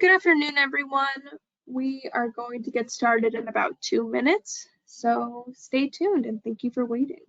Good afternoon, everyone. We are going to get started in about 2 minutes, so stay tuned and thank you for waiting.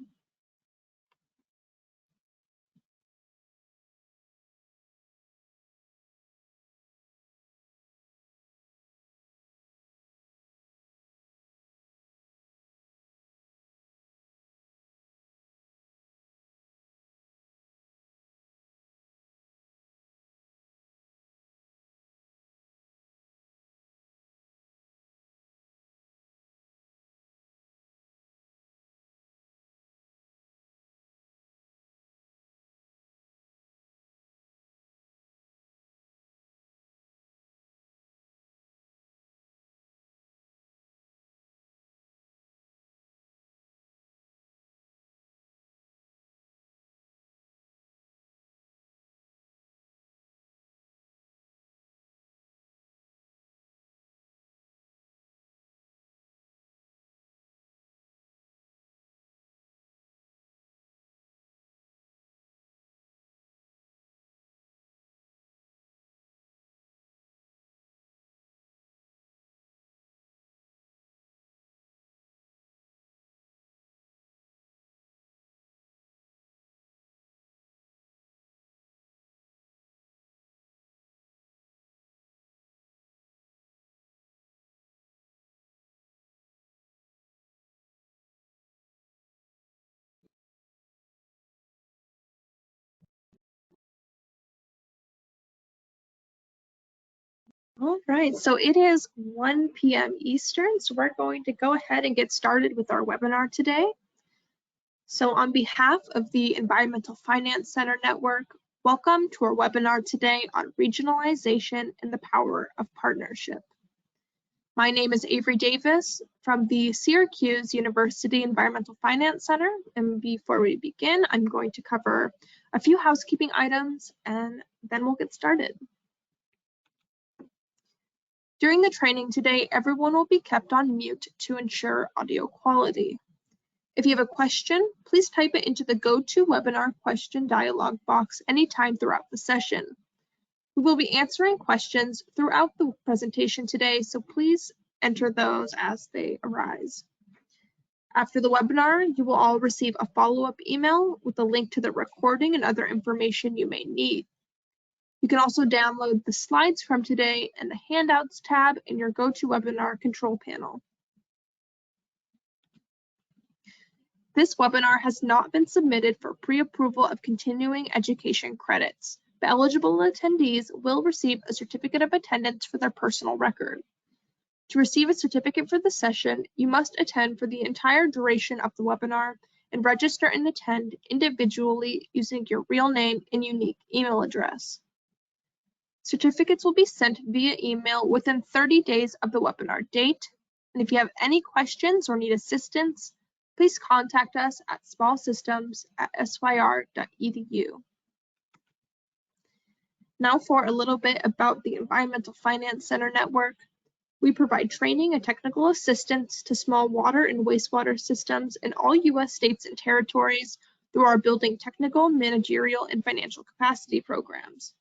All right, so it is 1 p.m. Eastern, so we're going to go ahead and get started with our webinar today. So on behalf of the Environmental Finance Center Network, welcome to our webinar today on regionalization and the power of partnership. My name is Avery Davis from the Syracuse University Environmental Finance Center, and before we begin, I'm going to cover a few housekeeping items and then we'll get started. During the training today, everyone will be kept on mute to ensure audio quality. If you have a question, please type it into the GoToWebinar question dialog box anytime throughout the session. We will be answering questions throughout the presentation today, so please enter those as they arise. After the webinar, you will all receive a follow-up email with a link to the recording and other information you may need. You can also download the slides from today and the Handouts tab in your GoToWebinar control panel. This webinar has not been submitted for pre-approval of continuing education credits, but eligible attendees will receive a certificate of attendance for their personal record. To receive a certificate for the session, you must attend for the entire duration of the webinar and register and attend individually using your real name and unique email address. Certificates will be sent via email within 30 days of the webinar date. And if you have any questions or need assistance, please contact us at smallsystems@syr.edu. Now for a little bit about the Environmental Finance Center Network. We provide training and technical assistance to small water and wastewater systems in all U.S. states and territories through our building technical, managerial, and financial capacity programs.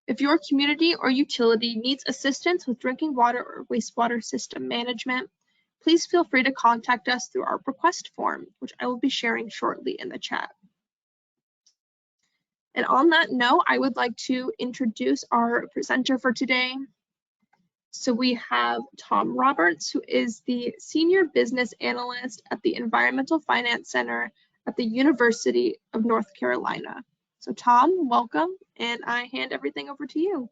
If your community or utility needs assistance with drinking water or wastewater system management, please feel free to contact us through our request form, which I will be sharing shortly in the chat. And on that note, I would like to introduce our presenter for today. So we have Tom Roberts, who is the Senior Business Analyst at the Environmental Finance Center at the University of North Carolina. So Tom, welcome, and I hand everything over to you.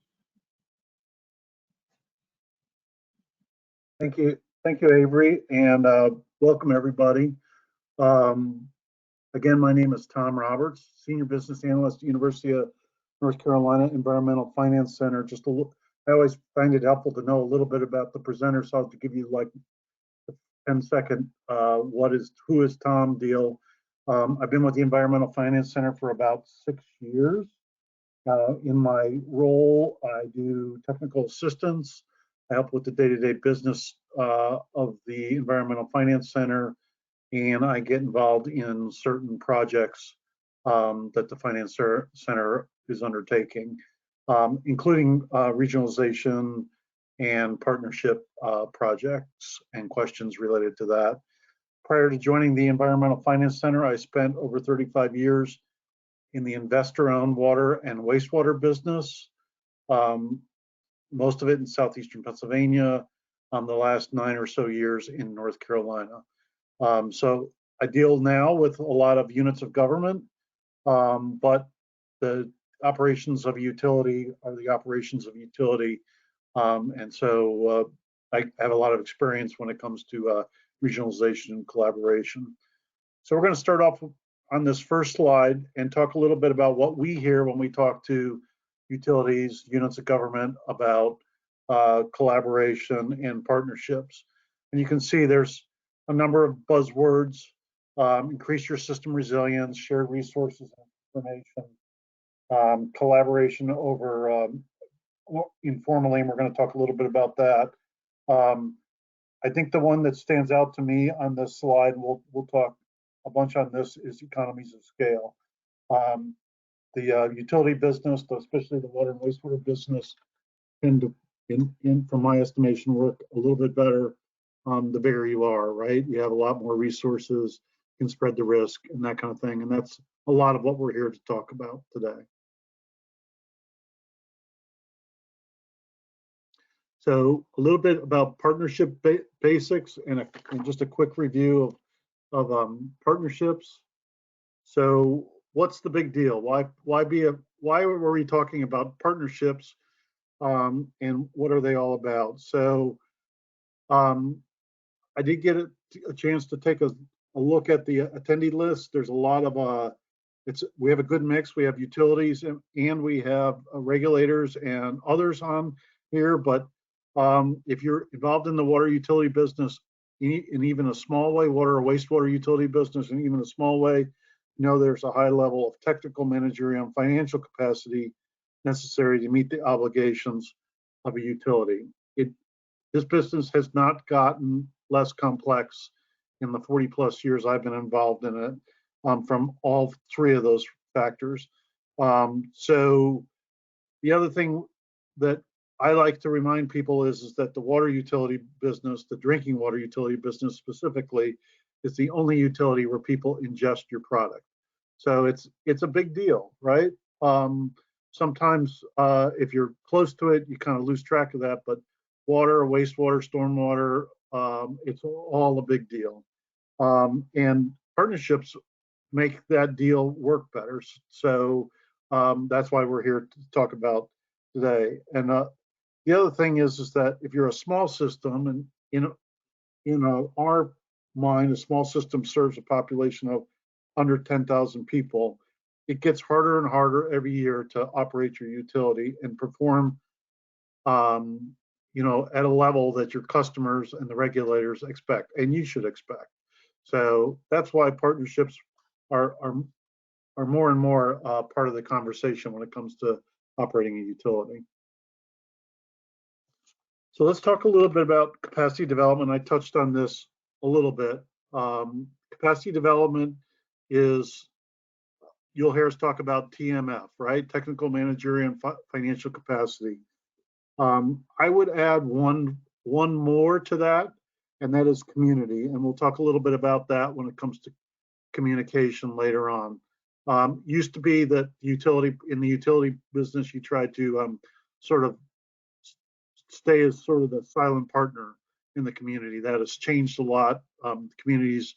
Thank you, Avery, and welcome everybody. Again, my name is Tom Roberts, Senior Business Analyst, University of North Carolina Environmental Finance Center. I always find it helpful to know a little bit about the presenter, so I'll give you like a 10-second who is Tom deal. I've been with the Environmental Finance Center for about 6 years. In my role, I do technical assistance. I help with the day-to-day business of the Environmental Finance Center, and I get involved in certain projects that the Finance Center is undertaking. including regionalization and partnership projects and questions related to that. Prior to joining the Environmental Finance Center, I spent over 35 years in the investor-owned water and wastewater business, most of it in southeastern Pennsylvania, the last 9 or so years in North Carolina. So I deal now with a lot of units of government, but the operations of utility are the operations of utility. And so I have a lot of experience when it comes to regionalization and collaboration. So we're going to start off on this first slide and talk a little bit about what we hear when we talk to utilities, units of government about collaboration and partnerships. And you can see there's a number of buzzwords: increase your system resilience, shared resources and information, collaboration over informally, and we're going to talk a little bit about that. I think the one that stands out to me on this slide, and we'll talk a bunch on this, is economies of scale. The utility business, especially the water and wastewater business, tend to, from my estimation, work a little bit better the bigger you are, right? You have a lot more resources, can spread the risk and that kind of thing. And that's a lot of what we're here to talk about today. So a little bit about partnership basics and just a quick review of partnerships. So what's the big deal? Why were we talking about partnerships, and what are they all about? So I did get a chance to take a look at the attendee list. There's a lot of we have a good mix. We have utilities and we have regulators and others on here. But if you're involved in the water utility business, in even a small way, water or wastewater utility business, and even a small way, there's a high level of technical, managerial, and financial capacity necessary to meet the obligations of a utility. This business has not gotten less complex in the 40+ years I've been involved in it, from all three of those factors. So the other thing that I like to remind people is that the water utility business, the drinking water utility business specifically, is the only utility where people ingest your product. So it's a big deal, right? Sometimes if you're close to it, you kind of lose track of that, but water, wastewater, stormwater, it's all a big deal. And partnerships make that deal work better. So that's why we're here to talk about today. And the other thing is that if you're a small system, and in our mind, a small system serves a population of under 10,000 people, it gets harder and harder every year to operate your utility and perform at a level that your customers and the regulators expect, and you should expect. So that's why partnerships are more and more part of the conversation when it comes to operating a utility. So let's talk a little bit about capacity development. I touched on this a little bit. Capacity development is, you'll hear us talk about TMF, right? Technical, managerial, and financial capacity. I would add one more to that, and that is community. And we'll talk a little bit about that when it comes to communication later on. Used to be that in the utility business, you try to sort of stay as sort of the silent partner in the community. That has changed a lot. Communities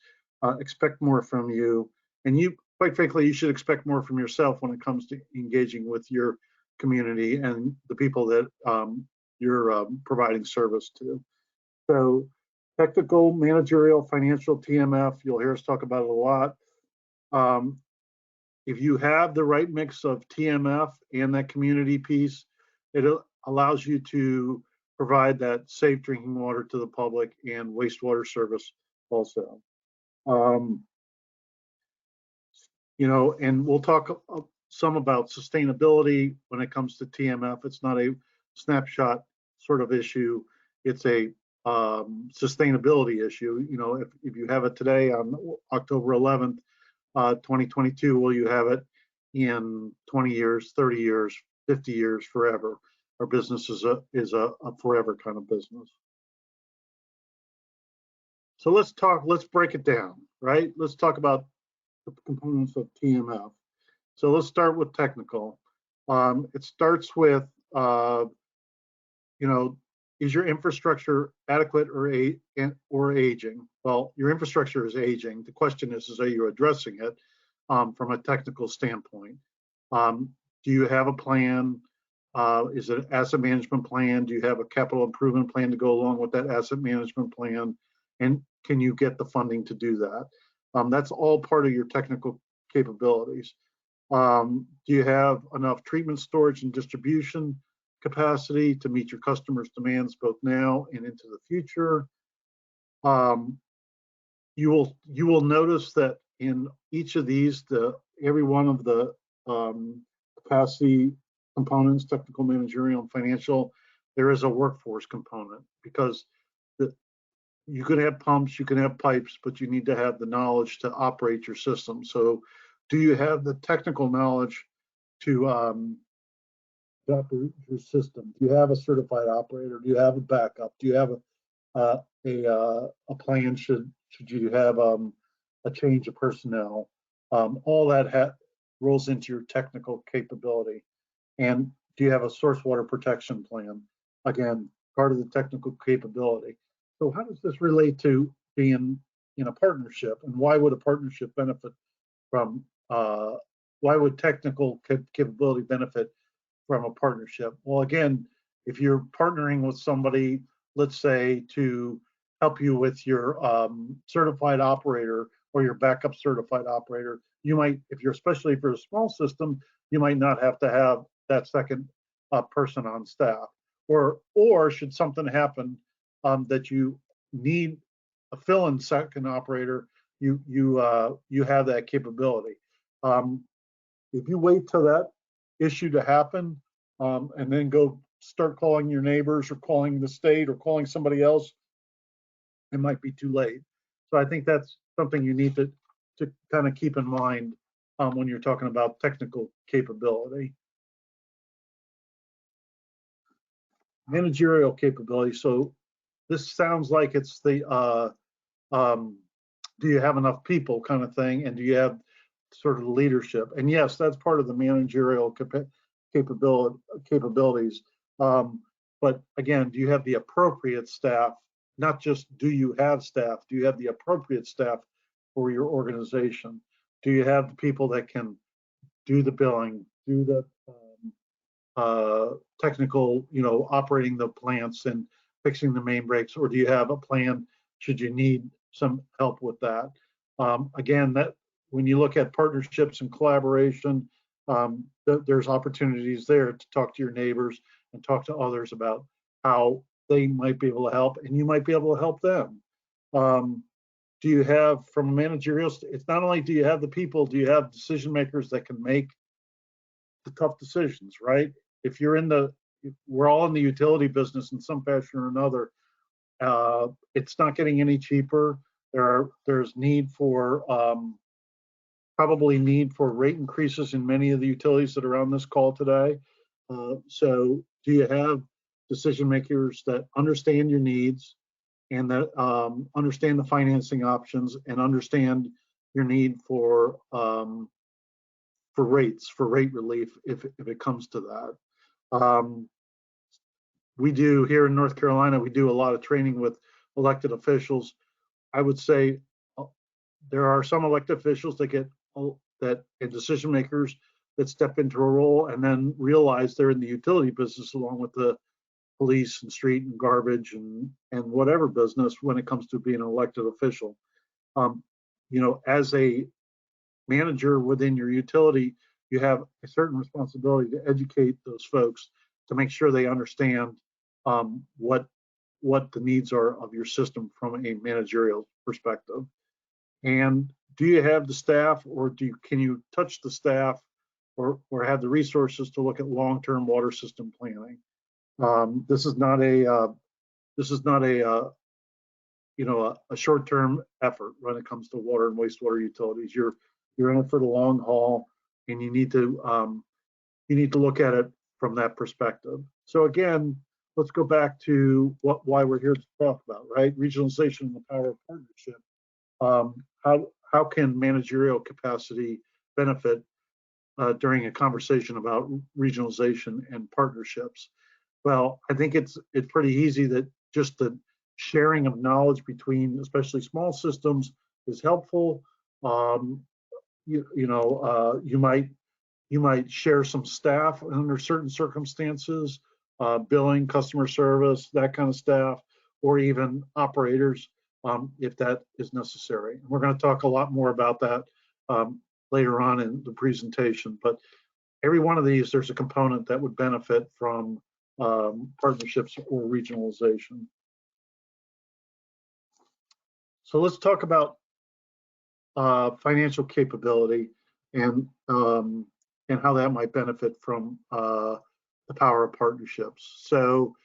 expect more from you, and quite frankly, you should expect more from yourself when it comes to engaging with your community and the people that you're providing service to. So technical, managerial, financial, TMF, you'll hear us talk about it a lot. If you have the right mix of TMF and that community piece, it allows you to provide that safe drinking water to the public and wastewater service also. And we'll talk some about sustainability when it comes to TMF. It's not a snapshot sort of issue. It's a sustainability issue. If you have it today on October 11th, 2022, will you have it in 20 years, 30 years, 50 years, forever. Our business is a forever kind of business. So let's break it down, right? Let's talk about the components of TMF. So let's start with technical. It starts with, is your infrastructure adequate or aging? Well, your infrastructure is aging. The question is are you addressing it from a technical standpoint? Do you have a plan? Is it an asset management plan? Do you have a capital improvement plan to go along with that asset management plan? And can you get the funding to do that? That's all part of your technical capabilities. Do you have enough treatment, storage, and distribution capacity to meet your customers' demands both now and into the future? You will notice that in each of these, every one of the capacity components, technical, managerial, and financial, there is a workforce component, because you could have pumps, you can have pipes, but you need to have the knowledge to operate your system. So do you have the technical knowledge to operate your system? Do you have a certified operator? Do you have a backup? Do you have a plan should you have a change of personnel? All that rolls into your technical capability. And do you have a source water protection plan? Again, part of the technical capability. So how does this relate to being in a partnership, and why would a partnership benefit from, why would technical capability benefit from a partnership? Well, again, if you're partnering with somebody, let's say to help you with your certified operator or your backup certified operator, you might, especially if you're a small system, you might not have to have that second person on staff. Or should something happen that you need a fill-in second operator, you have that capability. If you wait till that issue to happen and then go start calling your neighbors or calling the state or calling somebody else, it might be too late. So I think that's something you need to kind of keep in mind when you're talking about technical capability. Managerial capability. So this sounds like it's the do you have enough people kind of thing, and do you have sort of leadership? And yes, that's part of the managerial capabilities. But again, do you have the appropriate staff? Not just do you have staff, do you have the appropriate staff for your organization? Do you have the people that can do the billing, do the technical, operating the plants and fixing the main breaks, or do you have a plan should you need some help with that? Again, that when you look at partnerships and collaboration, there's opportunities there to talk to your neighbors and talk to others about how they might be able to help, and you might be able to help them. Do you have, from a managerial, it's not only do you have the people, do you have decision makers that can make the tough decisions, right? If you're we're all in the utility business in some fashion or another. It's not getting any cheaper. There's need for probably need for rate increases in many of the utilities that are on this call today. So do you have decision makers that understand your needs and that understand the financing options and understand your need for rate relief if it comes to that? We do here in North Carolina, we do a lot of training with elected officials. I would say there are some elected officials that and decision makers that step into a role and then realize they're in the utility business along with the police and street and garbage and whatever business when it comes to being an elected official. As a manager within your utility, you have a certain responsibility to educate those folks to make sure they understand what the needs are of your system from a managerial perspective. And do you have the staff, or can you touch the staff or have the resources to look at long-term water system planning? This is not a short-term effort when it comes to water and wastewater utilities. You're in it for the long haul, and you need to look at it from that perspective. So again, let's go back to why we're here to talk about, right? Regionalization and the power of partnership. How can managerial capacity benefit during a conversation about regionalization and partnerships? Well, I think it's pretty easy that just the sharing of knowledge between, especially small systems, is helpful. You might share some staff under certain circumstances, billing, customer service, that kind of staff, or even operators if that is necessary. We're going to talk a lot more about that later on in the presentation, but every one of these, there's a component that would benefit from partnerships or regionalization. So let's talk about financial capability and how that might benefit from the power of partnerships. So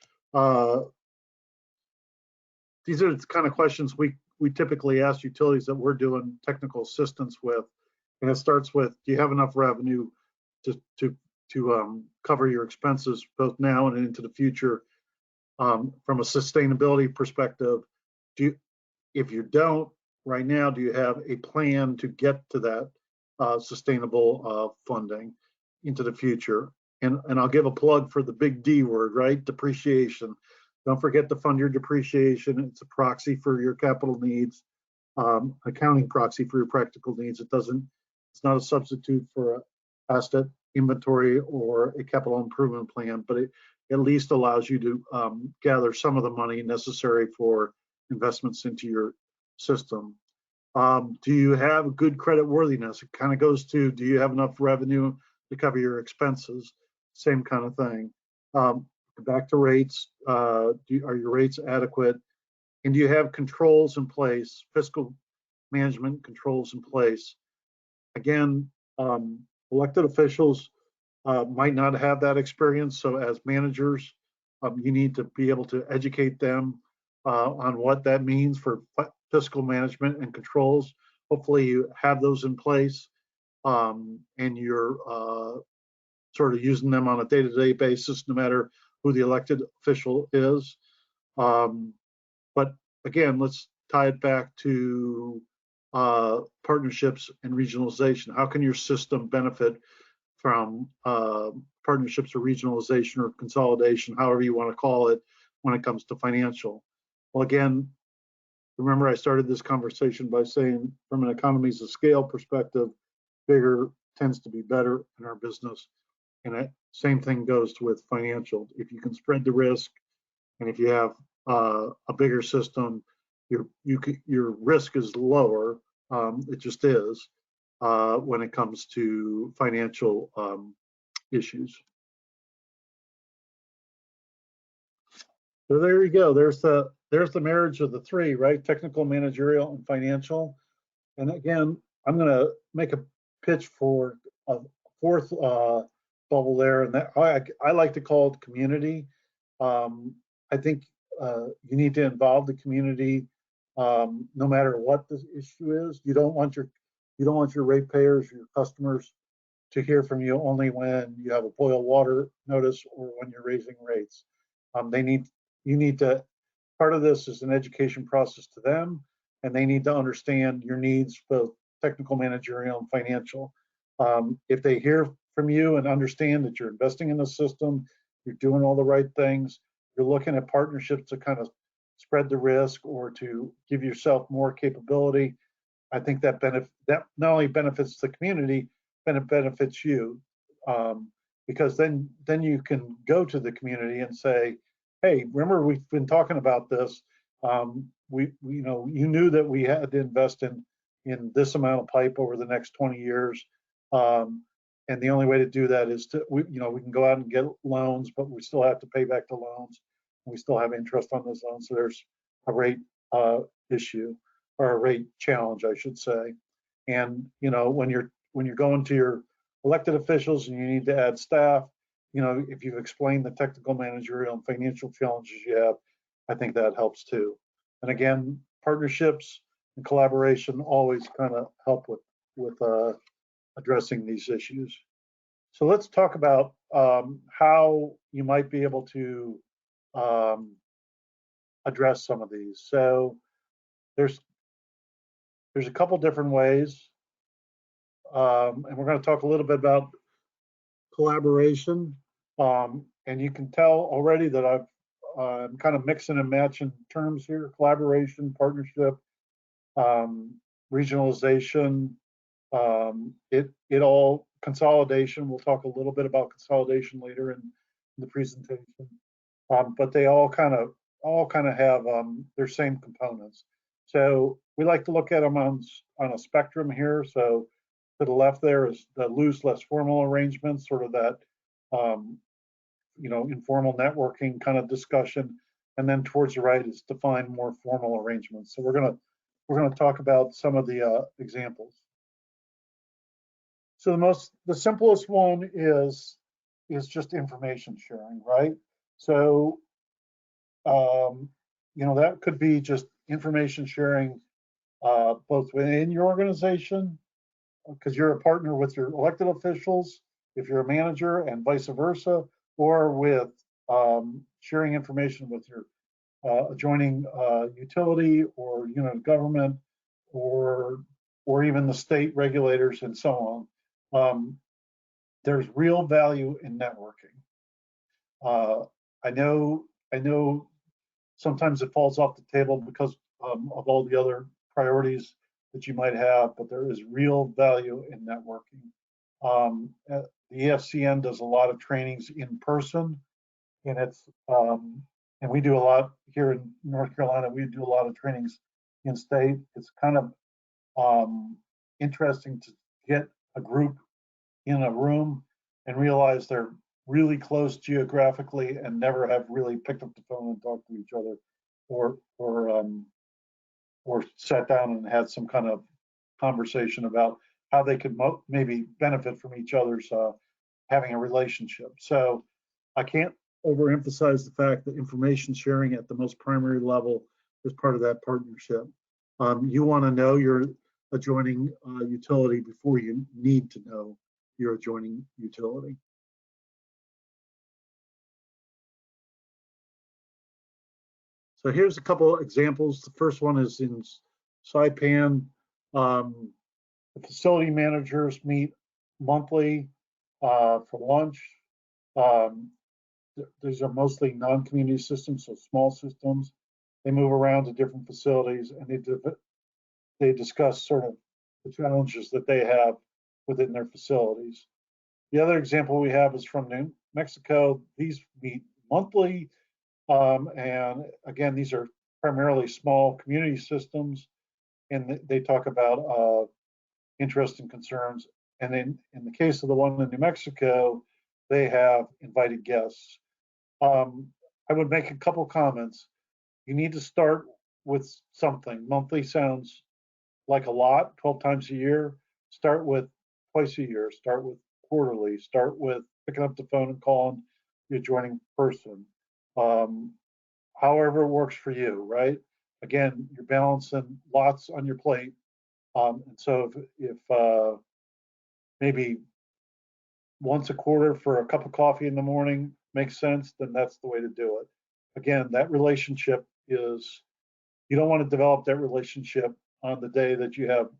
these are the kind of questions we typically ask utilities that we're doing technical assistance with, and it starts with, do you have enough revenue to cover your expenses both now and into the future? From a sustainability perspective, if you don't right now, do you have a plan to get to that sustainable funding into the future? And I'll give a plug for the big D word, right? Depreciation. Don't forget to fund your depreciation. It's a proxy for your capital needs, accounting proxy for your practical needs. It's not a substitute for a asset inventory or a capital improvement plan, but it at least allows you to gather some of the money necessary for investments into your system. Do you have good credit worthiness? It kind of goes to, do you have enough revenue to cover your expenses? Same kind of thing. Back to rates. Are your rates adequate? And do you have controls in place, fiscal management controls in place? Again, elected officials might not have that experience. So as managers, you need to be able to educate them on what that means for fiscal management and controls. Hopefully you have those in place and you're sort of using them on a day-to-day basis, no matter who the elected official is. But again, let's tie it back to partnerships and regionalization. How can your system benefit from partnerships or regionalization or consolidation, however you want to call it, when it comes to financial? Well, again, remember I started this conversation by saying from an economies of scale perspective, bigger tends to be better in our business. And that same thing goes with financial. If you can spread the risk, and if you have a bigger system, your risk is lower. It just is when it comes to financial issues. So there you go. There's the marriage of the three, right? Technical, managerial, and financial. And again, I'm going to make a pitch for a fourth bubble there, and that I like to call it community. I think you need to involve the community no matter what the issue is. You don't want your ratepayers, your customers, to hear from you only when you have a boil water notice or when you're raising rates. You need to, part of this is an education process to them, and they need to understand your needs, both technical, managerial, and financial. If they hear from you and understand that you're investing in the system, you're doing all the right things, you're looking at partnerships to kind of spread the risk or to give yourself more capability, I think that not only benefits the community, but it benefits you, because then you can go to the community and say, hey, remember we've been talking about this. You knew that we had to invest in this amount of pipe over the next 20 years. And the only way to do that is we can go out and get loans, but we still have to pay back the loans. We still have interest on those loans. So there's a rate issue, or a rate challenge, I should say. And when you're going to your elected officials and you need to add staff, if you've explained the technical, managerial, and financial challenges you have, I think that helps too. And again, partnerships and collaboration always kind of help with addressing these issues. So let's talk about how you might be able to address some of these. So there's a couple different ways, and we're going to talk a little bit about collaboration. And you can tell already that I'm kind of mixing and matching terms here: collaboration, partnership, regionalization. It all consolidation. We'll talk a little bit about consolidation later in the presentation. But they all kind of have their same components. So we like to look at them on a spectrum here. So to the left there is the loose, less formal arrangements, sort of that informal networking kind of discussion, and then towards the right is defined more formal arrangements. So we're gonna talk about some of the examples. So the simplest one is just information sharing, right? So that could be just information sharing both within your organization, because you're a partner with your elected officials, if you're a manager, and vice versa, or with sharing information with your adjoining utility or unit of government, or even the state regulators and so on. There's real value in networking. I know sometimes it falls off the table because of all the other priorities that you might have, but there is real value in networking. The EFCN does a lot of trainings in person, and and we do a lot here in North Carolina. We do a lot of trainings in state. It's kind of interesting to get a group in a room and realize they're really close geographically and never have really picked up the phone and talked to each other, or sat down and had some kind of conversation about how they could maybe benefit from each other's having a relationship. So I can't overemphasize the fact that information sharing at the most primary level is part of that partnership. You want to know your adjoining utility before you need to know your adjoining utility. So here's a couple examples. The first one is in Saipan. The facility managers meet monthly for lunch. These are mostly non-community systems, so small systems. They move around to different facilities, and they discuss sort of the challenges that they have within their facilities. The other example we have is from New Mexico. These meet monthly, and again, these are primarily small community systems, and they talk about interests and concerns. And then in the case of the one in New Mexico, they have invited guests. I would make a couple comments. You need to start with something. Monthly sounds like a lot, 12 times a year. Start with twice a year, start with quarterly, start with picking up the phone and calling the adjoining person. However it works for you, right? Again, you're balancing lots on your plate. And so if maybe once a quarter for a cup of coffee in the morning makes sense, then that's the way to do it. Again, that relationship is, you don't want to develop that relationship on the day that you have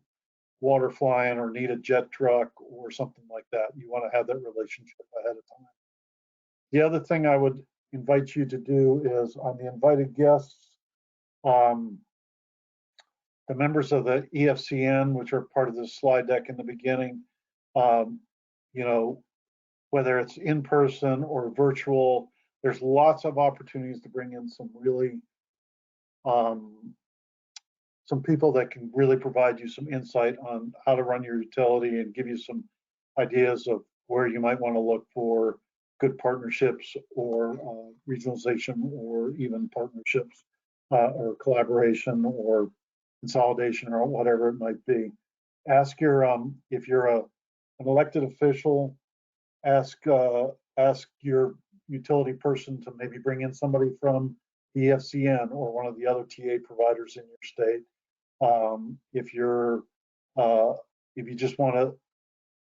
water flying or need a jet truck or something like that. You want to have that relationship ahead of time. The other thing I would invite you to do is on the invited guests, the members of the EFCN, which are part of the slide deck in the beginning, whether it's in person or virtual, there's lots of opportunities to bring in some really some people that can really provide you some insight on how to run your utility and give you some ideas of where you might want to look for good partnerships or regionalization or even partnerships or collaboration or consolidation or whatever it might be. Ask your, if you're an elected official, ask your utility person to maybe bring in somebody from the EFCN or one of the other TA providers in your state. If you just want to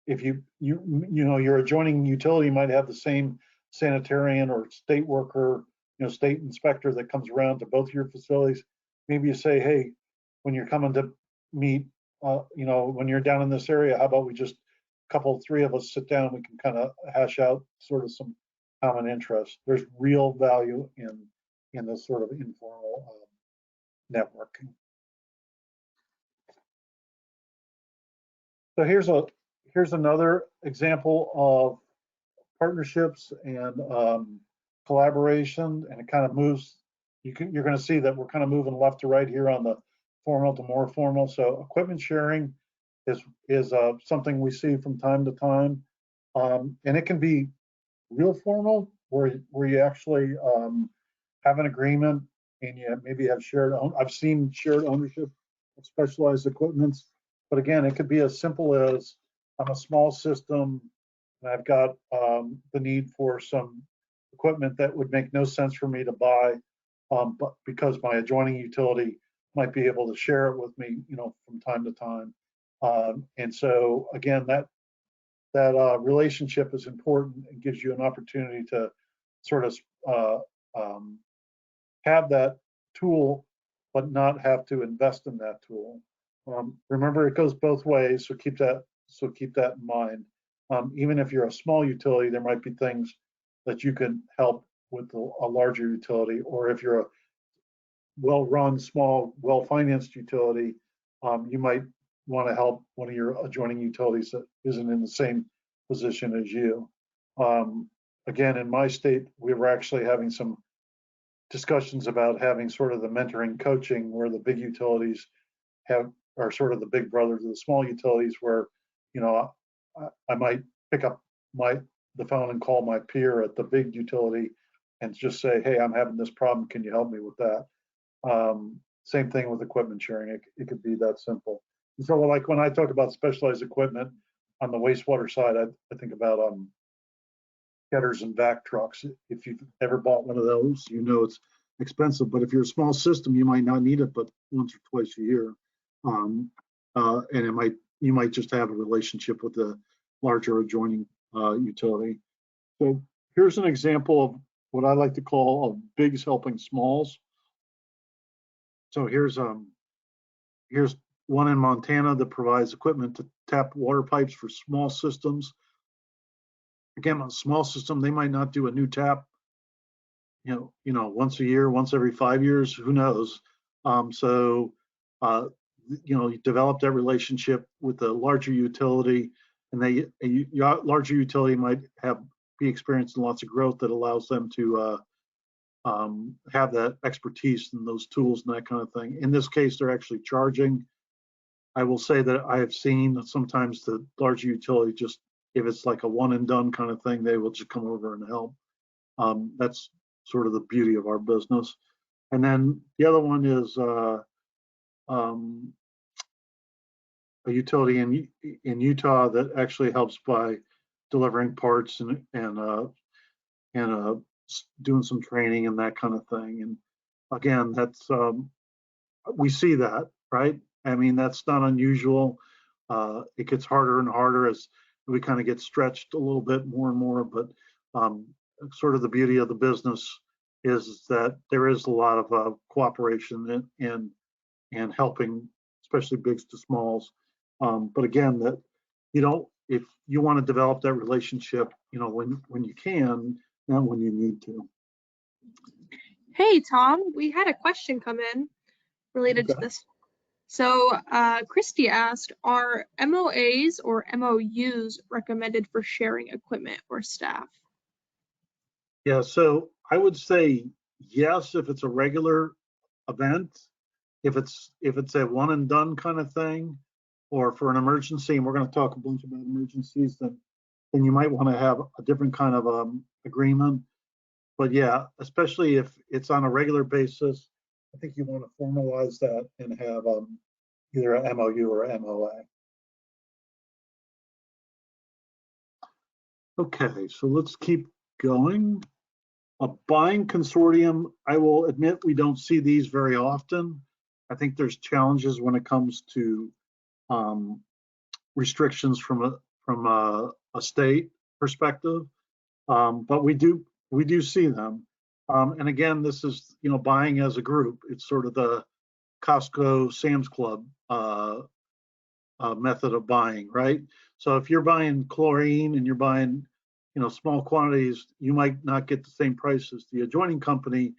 if your adjoining utility might have the same sanitarian or state worker, state inspector that comes around to both your facilities. Maybe you say, hey, when you're coming to meet, when you're down in this area, how about we just three of us sit down, we can kind of hash out sort of some common interests. There's real value in this sort of informal networking. So here's another example of partnerships and collaboration, and it kind of moves. You're going to see that we're kind of moving left to right here on the formal to more formal. So equipment sharing is something we see from time to time, and it can be real formal, where you actually have an agreement and you maybe have I've seen shared ownership of specialized equipments, but again, it could be as simple as I'm a small system and I've got the need for some equipment that would make no sense for me to buy, but because my adjoining utility might be able to share it with me, from time to time. And so again, that relationship is important and gives you an opportunity to sort of have that tool, but not have to invest in that tool. Remember, it goes both ways, so keep that in mind. Even if you're a small utility, there might be things that you can help with a larger utility, or if you're a well-run, small, well-financed utility, you might want to help one of your adjoining utilities that isn't in the same position as you. Again, in my state, we were actually having some discussions about having sort of the mentoring coaching, where the big utilities are sort of the big brothers of the small utilities, where I might pick up the phone and call my peer at the big utility and just say, hey, I'm having this problem, can you help me with that? Same thing with equipment sharing. It could be that simple. And so, like when I talk about specialized equipment on the wastewater side, I think about getters and vac trucks. If you've ever bought one of those, it's expensive. But if you're a small system, you might not need it but once or twice a year, and you might just have a relationship with the larger adjoining utility. So here's an example of what I like to call bigs helping smalls. So here's one in Montana that provides equipment to tap water pipes for small systems. Again, on a small system, they might not do a new tap, once a year, once every 5 years, who knows? You develop that relationship with the larger utility, and larger utility might be experiencing lots of growth that allows them to have that expertise and those tools and that kind of thing. In this case, they're actually charging. I will say that I have seen sometimes the larger utility, just if it's like a one and done kind of thing, they will just come over and help. That's sort of the beauty of our business. And then the other one is a utility in Utah that actually helps by delivering parts and doing some training and that kind of thing. And again, that's we see that, right? I mean, that's not unusual. It gets harder and harder as we kind of get stretched a little bit more and more, but sort of the beauty of the business is that there is a lot of cooperation and helping, especially bigs to smalls. But again, that if you want to develop that relationship, when you can, not when you need to. Hey, Tom, we had a question come in related to this. So Christy asked, are MOAs or MOUs recommended for sharing equipment or staff? Yeah, so I would say yes if it's a regular event. If it's a one and done kind of thing, or for an emergency, and we're going to talk a bunch about emergencies, then you might want to have a different kind of agreement. But yeah, especially if it's on a regular basis, I think you want to formalize that and have either a MOU or a MOA. Okay, so let's keep going. A buying consortium, I will admit we don't see these very often. I think there's challenges when it comes to restrictions from from a state perspective, but we do see them. And again, this is, you know, buying as a group. It's sort of the Costco, Sam's Club method of buying, right? So if you're buying chlorine and you're buying, you know, small quantities, you might not get the same price as the adjoining company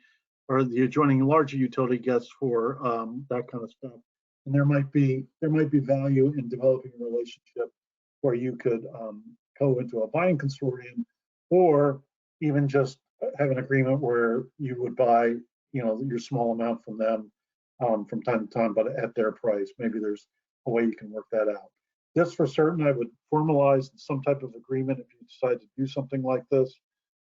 or the adjoining larger utility gets for that kind of stuff. And there might be value in developing a relationship where you could go into a buying consortium, or even just have an agreement where you would buy, you know, your small amount from them from time to time, but at their price. Maybe there's a way you can work that out. Just for certain, I would formalize some type of agreement if you decide to do something like this.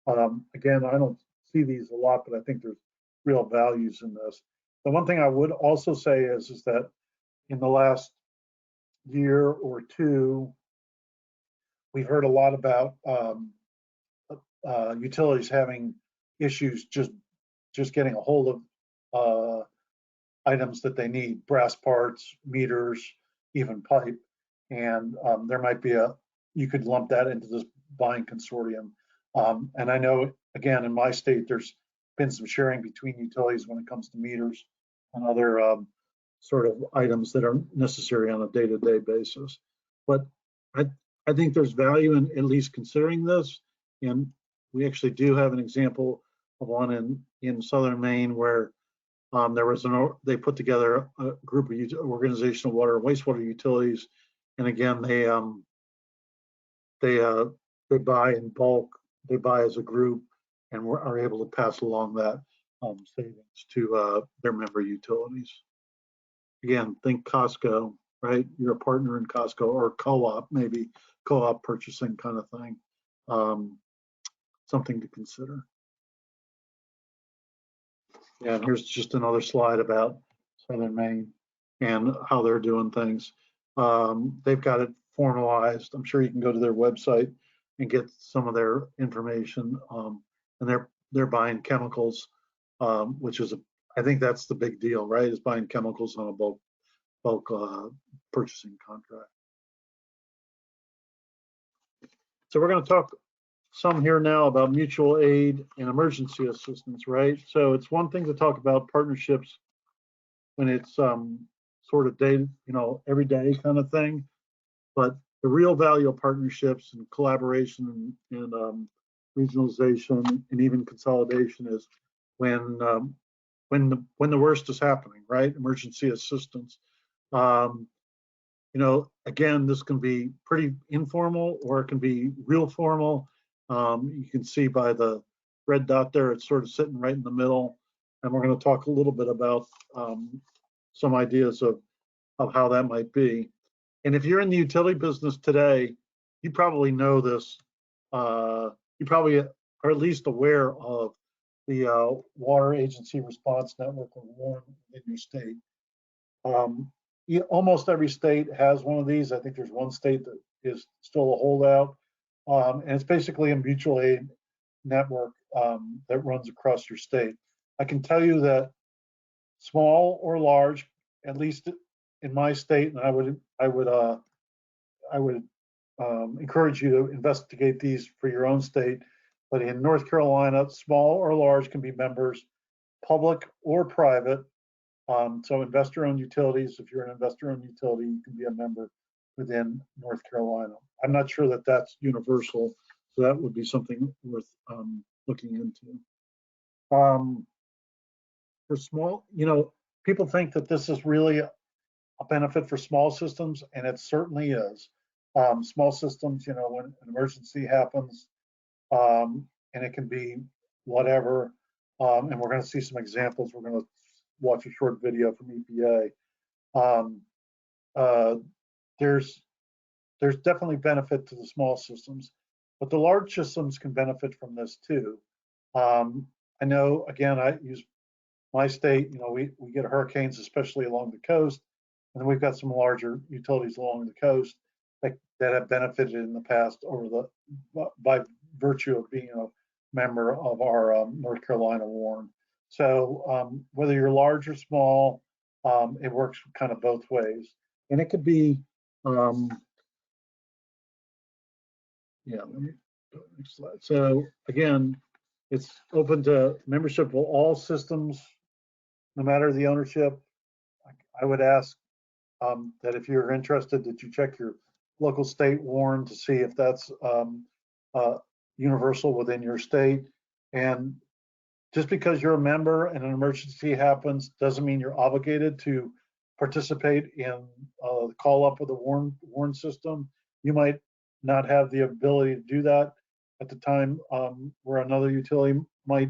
Again, I don't see these a lot, but I think there's real values in this. The one thing I would also say is that in the last year or two, we've heard a lot about utilities having issues just getting a hold of items that they need, brass parts, meters, even pipe. And there might be you could lump that into this buying consortium. And I know, again, in my state, there's been some sharing between utilities when it comes to meters and other sort of items that are necessary on a day-to-day basis. But I think there's value in at least considering this. And we actually do have an example of one in southern Maine where there was they put together a group of organizational water and wastewater utilities, and again they buy in bulk, they buy as a group, and are able to pass along that savings to their member utilities. Again, think Costco, right? You're a partner in Costco, or co-op, maybe co-op purchasing kind of thing. Something to consider. Yeah, and here's just another slide about Southern Maine and how they're doing things. They've got it formalized. I'm sure you can go to their website and get some of their information. And they're buying chemicals, which is I think that's the big deal, right? Is buying chemicals on a bulk purchasing contract. So we're going to talk some here now about mutual aid and emergency assistance, right? So it's one thing to talk about partnerships when it's sort of day, you know, everyday kind of thing, but the real value of partnerships and collaboration and regionalization and even consolidation is when the worst is happening, right? Emergency assistance. You know, again, this can be pretty informal or it can be real formal. You can see by the red dot there, it's sort of sitting right in the middle. And we're going to talk a little bit about some ideas of how that might be. And if you're in the utility business today, you probably know this. You probably are at least aware of the Water Agency Response Network, or WARN, in your state. Almost every state has one of these. I think there's one state that is still a holdout. And it's basically a mutual aid network that runs across your state. I can tell you that small or large, at least in my state, and I would encourage you to investigate these for your own state. But in North Carolina, small or large can be members, public or private. So investor-owned utilities, if you're an investor-owned utility, you can be a member within North Carolina. I'm not sure that that's universal, so that would be something worth looking into. For small, you know, people think that this is really a benefit for small systems, and it certainly is. Small systems, you know, when an emergency happens, and it can be whatever, and we're going to see some examples. We're going to watch a short video from EPA. There's definitely benefit to the small systems, but the large systems can benefit from this too. I know, again, I use my state, you know, we get hurricanes, especially along the coast, and then we've got some larger utilities along the coast that have benefited in the past by virtue of being a member of our North Carolina WARN. So whether you're large or small, it works kind of both ways. And it could be Yeah, let me go to the next slide. So again, it's open to membership of all systems, no matter the ownership. I would ask that if you're interested, that you check your local state WARN to see if that's universal within your state. And just because you're a member and an emergency happens doesn't mean you're obligated to participate in the call up of the WARN system. You might not have the ability to do that at the time where another utility might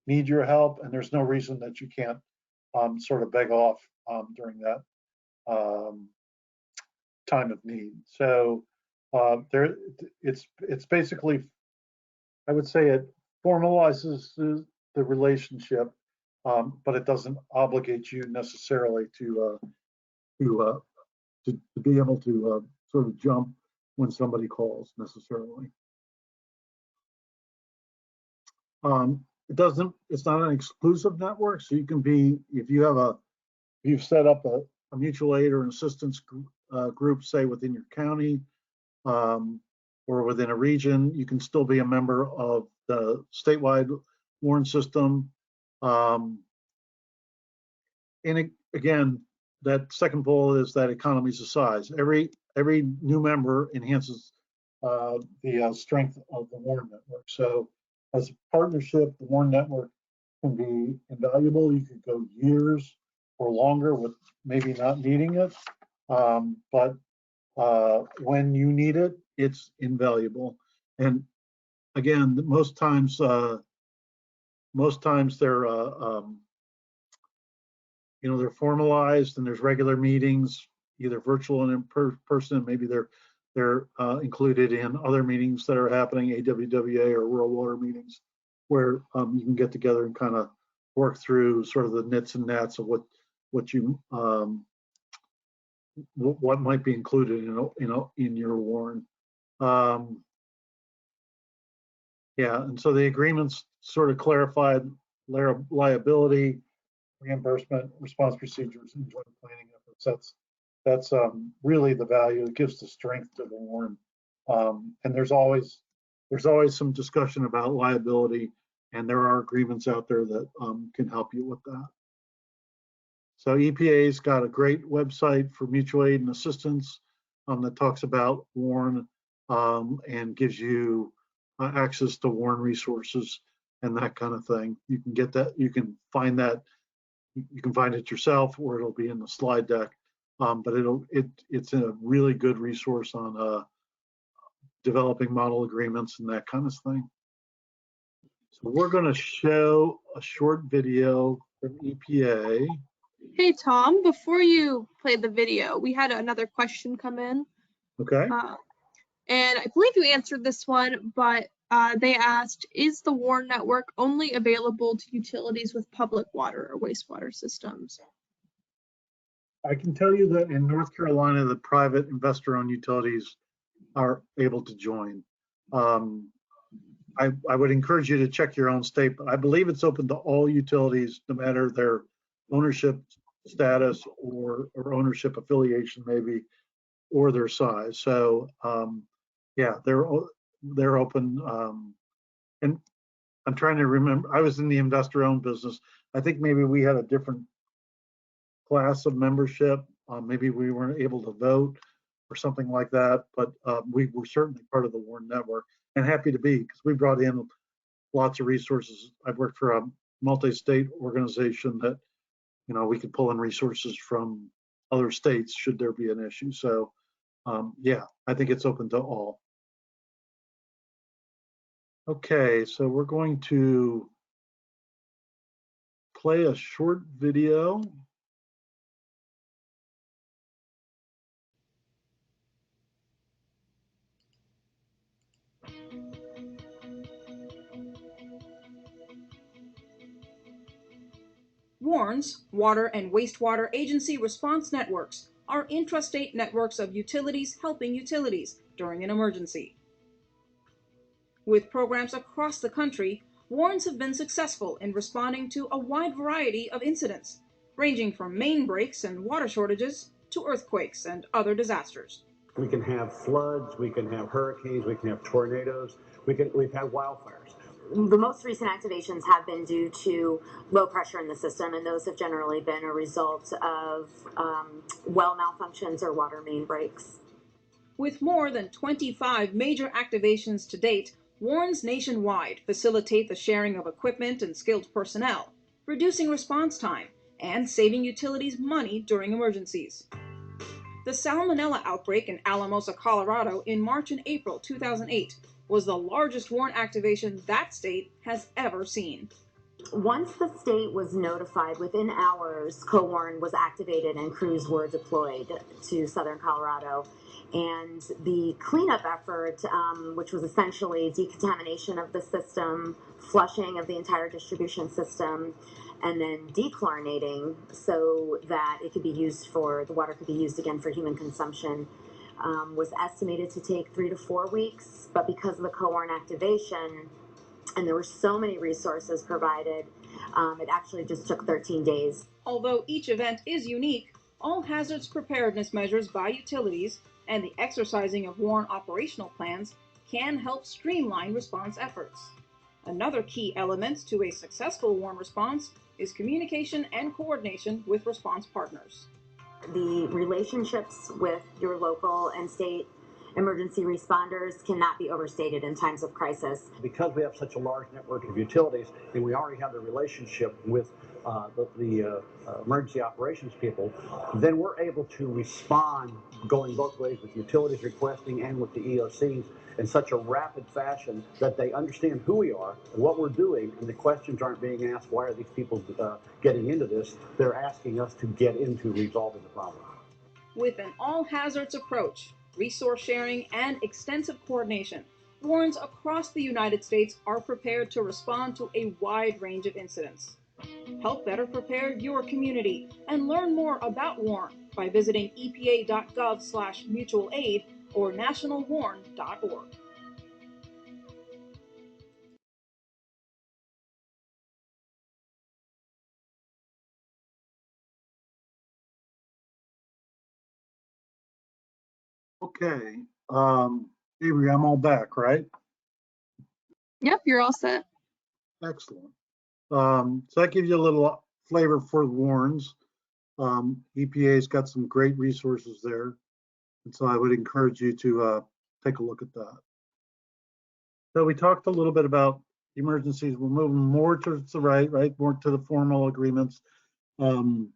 need your help, and there's no reason that you can't sort of beg off during that time of need. So it's basically, I would say it formalizes the relationship, but it doesn't obligate you necessarily to be able to sort of jump when somebody calls necessarily. It's not an exclusive network, so you can be, if you've set up a mutual aid or an assistance group, say within your county or within a region, you can still be a member of the statewide WARN system. And again, that second goal is that economies of size. Every new member enhances the strength of the WARN network. So as a partnership, the WARN network can be invaluable. You could go years or longer with maybe not needing it. But when you need it, it's invaluable. And again, most times they're they're formalized, and there's regular meetings, either virtual and in person. Maybe they're included in other meetings that are happening, AWWA or World Water meetings, where you can get together and kind of work through sort of the nits and gnats of what might be included in your WARN. Yeah, and so the agreements sort of clarified liability, reimbursement, response procedures, and joint planning efforts. That's really the value. It gives the strength to the WARN. And there's always some discussion about liability, and there are agreements out there that can help you with that. So EPA's got a great website for mutual aid and assistance that talks about WARN and gives you access to WARN resources and that kind of thing. You can get that. You can find that. You can find it yourself, or it'll be in the slide deck. But it's a really good resource on developing model agreements and that kind of thing. So we're going to show a short video from EPA. Hey, Tom, before you play the video, we had another question come in. Okay. And I believe you answered this one, but they asked, is the WARN network only available to utilities with public water or wastewater systems? I can tell you that in North Carolina, the private investor-owned utilities are able to join. I would encourage you to check your own state, but I believe it's open to all utilities, no matter their ownership status or ownership affiliation maybe, or their size. So yeah, they're open. And I'm trying to remember, I was in the investor-owned business. I think maybe we had a different class of membership. Maybe we weren't able to vote or something like that, but we were certainly part of the WARN network, and happy to be, because we brought in lots of resources. I've worked for a multi-state organization that, we could pull in resources from other states should there be an issue. So yeah, I think it's open to all. Okay, so we're going to play a short video. WARNs, Water and Wastewater Agency Response Networks, are intrastate networks of utilities helping utilities during an emergency. With programs across the country, WARNs have been successful in responding to a wide variety of incidents, ranging from main breaks and water shortages to earthquakes and other disasters. We can have floods, we can have hurricanes, we can have tornadoes, we've had wildfires. The most recent activations have been due to low pressure in the system, and those have generally been a result of well malfunctions or water main breaks. With more than 25 major activations to date, warrants nationwide facilitate the sharing of equipment and skilled personnel, reducing response time and saving utilities money during emergencies. The Salmonella outbreak in Alamosa, Colorado in March and April 2008 was the largest warrant activation that state has ever seen. Once the state was notified, within hours, COWARN was activated and crews were deployed to southern Colorado. And the cleanup effort, which was essentially decontamination of the system, flushing of the entire distribution system, and then dechlorinating so that it could be used the water could be used again for human consumption, was estimated to take 3 to 4 weeks. But because of the COWARN activation, and there were so many resources provided, it actually just took 13 days. Although each event is unique, all hazards preparedness measures by utilities and the exercising of warrant operational plans can help streamline response efforts. Another key element to a successful warrant response is communication and coordination with response partners. The relationships with your local and state emergency responders cannot be overstated in times of crisis. Because we have such a large network of utilities and we already have the relationship with the emergency operations people, then we're able to respond going both ways with utilities requesting and with the EOCs in such a rapid fashion that they understand who we are and what we're doing, and the questions aren't being asked, why are these people getting into this? They're asking us to get into resolving the problem. With an all-hazards approach, resource sharing, and extensive coordination, warrants across the United States are prepared to respond to a wide range of incidents. Help better prepare your community and learn more about WARN by visiting epa.gov/mutual aid or nationalwarn.org. Okay, Avery, I'm all back, right? Yep, you're all set. Excellent. So that gives you a little flavor for warns. EPA's got some great resources there. And so I would encourage you to take a look at that. So we talked a little bit about emergencies. We're moving more towards the right, more to the formal agreements. And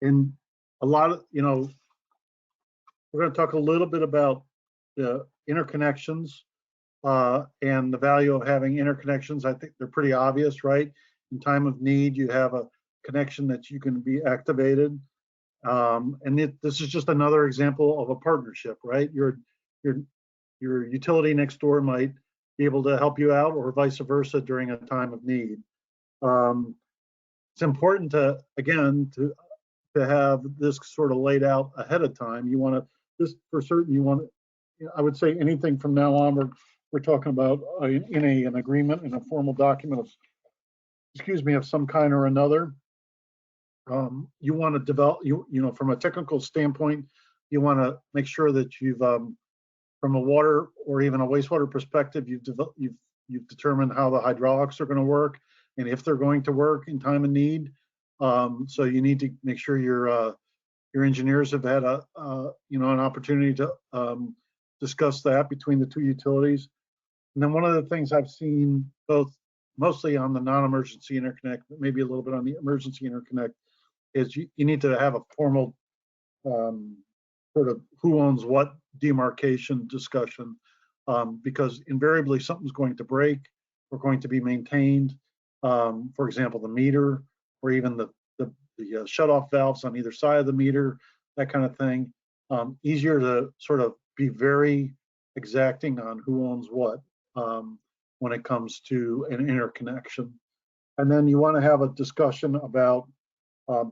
a lot of, we're going to talk a little bit about the interconnections and the value of having interconnections. I think they're pretty obvious, right? In time of need, you have a connection that you can be activated. And this is just another example of a partnership, right? Your utility next door might be able to help you out, or vice versa during a time of need. It's important to, again, to have this sort of laid out ahead of time. You want to, this for certain, you want to, I would say anything from now on, we're talking about in an agreement, in a formal document of, of some kind or another. You want to develop, from a technical standpoint, you want to make sure that you've, from a water or even a wastewater perspective, you've determined how the hydraulics are going to work and if they're going to work in time of need. So you need to make sure your engineers have had an opportunity to discuss that between the two utilities. And then one of the things I've seen, mostly on the non-emergency interconnect, but maybe a little bit on the emergency interconnect, is you need to have a formal sort of who owns what demarcation discussion, because invariably something's going to break or going to be maintained. For example, the meter, or even the shut-off valves on either side of the meter, that kind of thing. Easier to sort of be very exacting on who owns what when it comes to an interconnection. And then you want to have a discussion about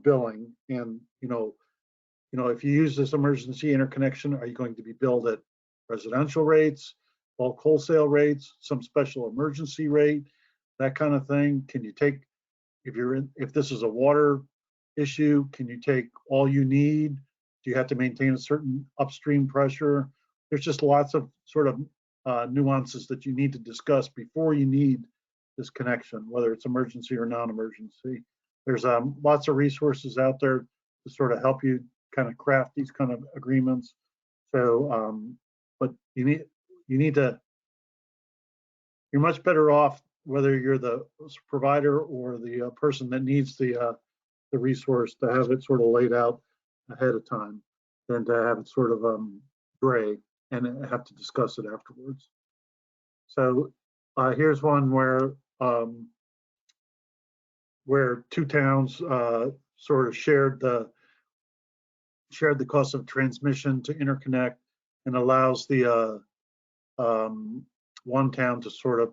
billing, and if you use this emergency interconnection, are you going to be billed at residential rates, bulk wholesale rates, some special emergency rate, that kind of thing? Can you take, if this is a water issue, can you take all you need? Do you have to maintain a certain upstream pressure, there's just lots of sort of nuances that you need to discuss before you need this connection, whether it's emergency or non-emergency. There's lots of resources out there to sort of help you kind of craft these kind of agreements. So, but you need to, you're much better off whether you're the provider or the person that needs the resource to have it sort of laid out ahead of time than to have it sort of gray and have to discuss it afterwards. So here's one where two towns sort of shared the cost of transmission to interconnect, and allows the one town to sort of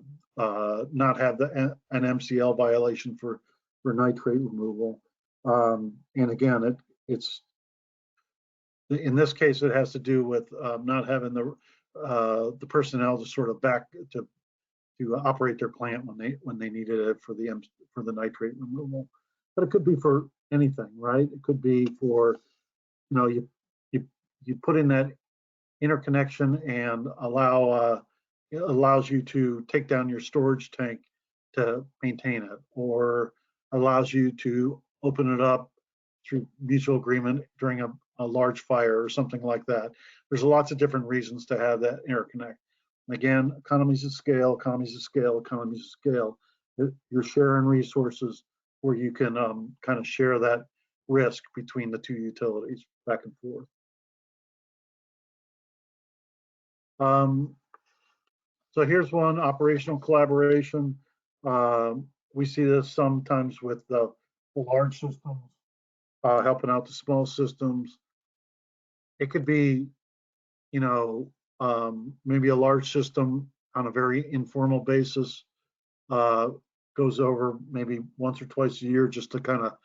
not have an MCL violation for nitrate removal. And again, it's in this case it has to do with not having the personnel to sort of back to operate their plant when they needed it for the nitrate removal. But it could be for anything, right? It could be for, you know, you put in that interconnection and it allows you to take down your storage tank to maintain it, or allows you to open it up through mutual agreement during a large fire or something like that. There's lots of different reasons to have that interconnect. Again, economies of scale, economies of scale, economies of scale. You're sharing resources where you can kind of share that risk between the two utilities back and forth. So here's one, operational collaboration. We see this sometimes with the large systems helping out the small systems. It could be, you know, maybe a large system on a very informal basis goes over maybe once or twice a year just to kind of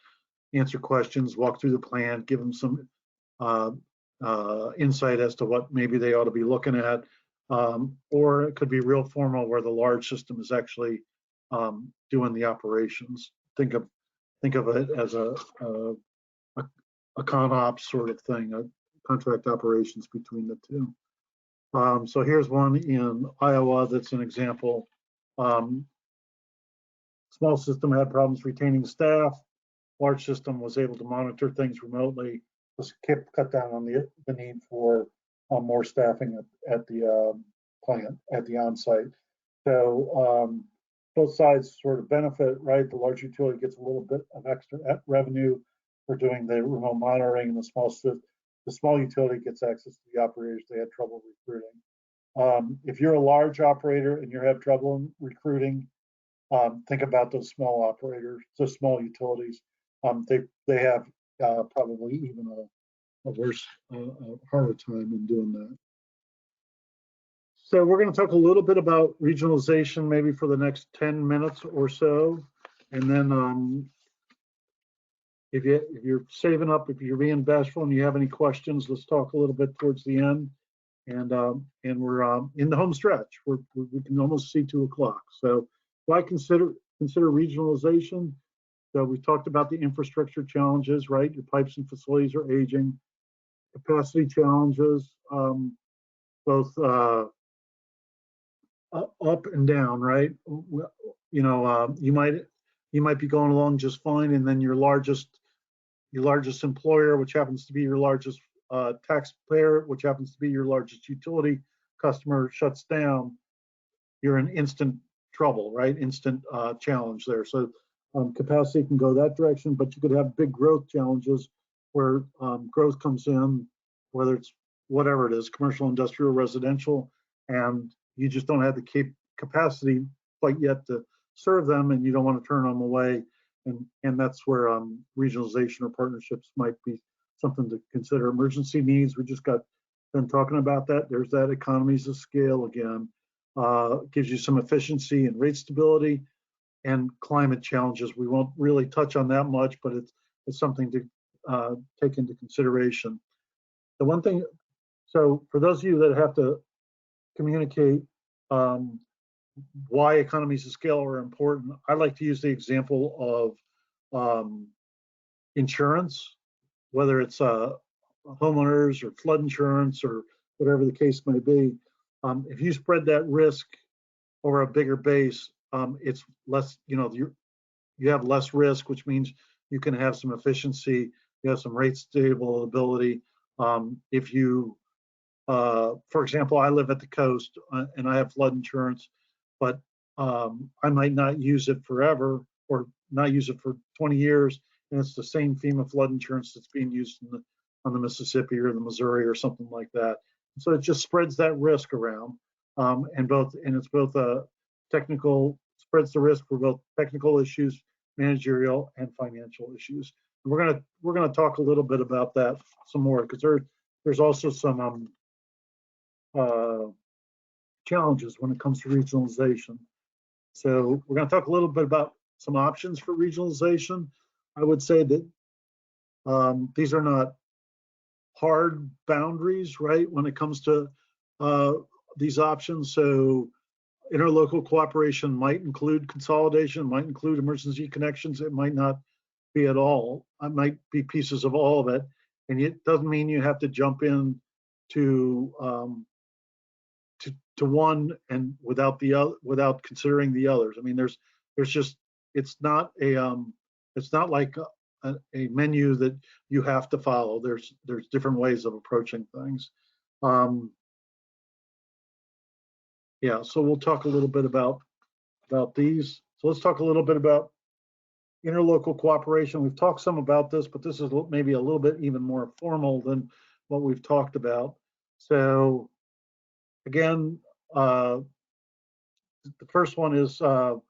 answer questions, walk through the plan, give them some insight as to what maybe they ought to be looking at. Or it could be real formal where the large system is actually doing the operations. Think of it as a con ops sort of thing, a contract operations between the two. So here's one in Iowa that's an example. Small system had problems retaining staff. Large system was able to monitor things remotely. This cut down on the need for more staffing at the plant, at the on-site. So both sides sort of benefit, right? The large utility gets a little bit of extra revenue for doing the remote monitoring, and the small utility gets access to the operators they had trouble recruiting. If you're a large operator and you have trouble in recruiting, think about those small operators, those small utilities. They have probably even a worse, harder time in doing that. So we're going to talk a little bit about regionalization, maybe for the next 10 minutes or so, and then if you're saving up, if you're being bashful and you have any questions, let's talk a little bit towards the end. And we're in the home stretch. We can almost see 2 o'clock. So why consider regionalization? So we talked about the infrastructure challenges, right? Your pipes and facilities are aging. Capacity challenges, both up and down, right? You know, you might be going along just fine, and then your largest employer, which happens to be your largest taxpayer, which happens to be your largest utility customer, shuts down. You're in instant trouble, right? Instant challenge there. So capacity can go that direction, but you could have big growth challenges where growth comes in, whether it's whatever it is, commercial, industrial, residential, and you just don't have the capacity quite yet to serve them, and you don't want to turn them away. And that's where regionalization or partnerships might be something to consider. Emergency needs, we just got done talking about that. There's that economies of scale again. Gives you some efficiency and rate stability. And climate challenges, we won't really touch on that much, but it's something to take into consideration. The one thing, so for those of you that have to communicate why economies of scale are important, I like to use the example of insurance, whether it's homeowners or flood insurance or whatever the case may be. If you spread that risk over a bigger base, it's less, you have less risk, which means you can have some efficiency, you have some rate stability. If you, for example, I live at the coast and I have flood insurance, but I might not use it forever or not use it for 20 years, and it's the same FEMA flood insurance that's being used on the Mississippi or the Missouri or something like that. So it just spreads that risk around, and it's both a technical, spreads the risk for both technical issues, managerial, and financial issues. And we're gonna talk a little bit about that some more, because there's also some challenges when it comes to regionalization. So we're going to talk a little bit about some options for regionalization. I would say that these are not hard boundaries, right, when it comes to these options. So interlocal cooperation might include consolidation, might include emergency connections. It might not be at all. It might be pieces of all of it. And it doesn't mean you have to jump in to one and without the other, without considering the others. I mean, there's just, it's not like a menu that you have to follow. There's different ways of approaching things. Yeah, so we'll talk a little bit about these. So let's talk a little bit about interlocal cooperation. We've talked some about this, but this is maybe a little bit even more formal than what we've talked about. So again, the first one is on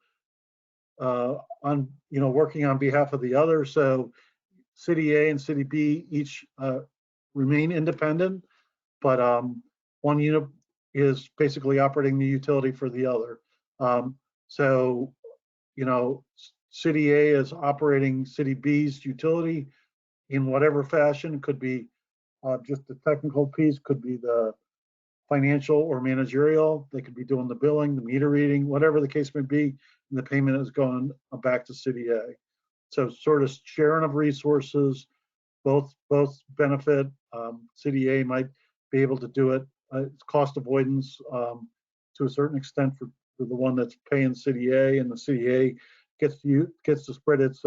working on behalf of the other. So City A and City B each remain independent, but one unit is basically operating the utility for the other. So City A is operating City B's utility in whatever fashion. It could be just the technical piece, could be the financial or managerial. They could be doing the billing, the meter reading, whatever the case may be, and the payment is going back to City A. So sort of sharing of resources, both benefit. City A might be able to do it. It's cost avoidance to a certain extent for the one that's paying City A, and the City A gets to spread its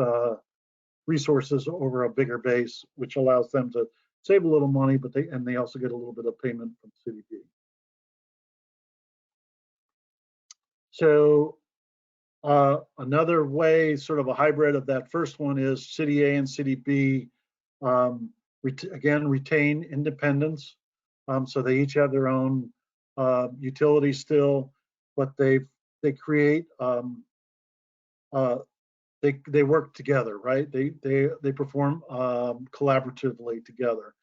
resources over a bigger base, which allows them to save a little money, but they also get a little bit of payment from City B. So another way, sort of a hybrid of that first one, is City A and City B again retain independence. So they each have their own utility still, but they create they work together, right? They perform collaboratively together.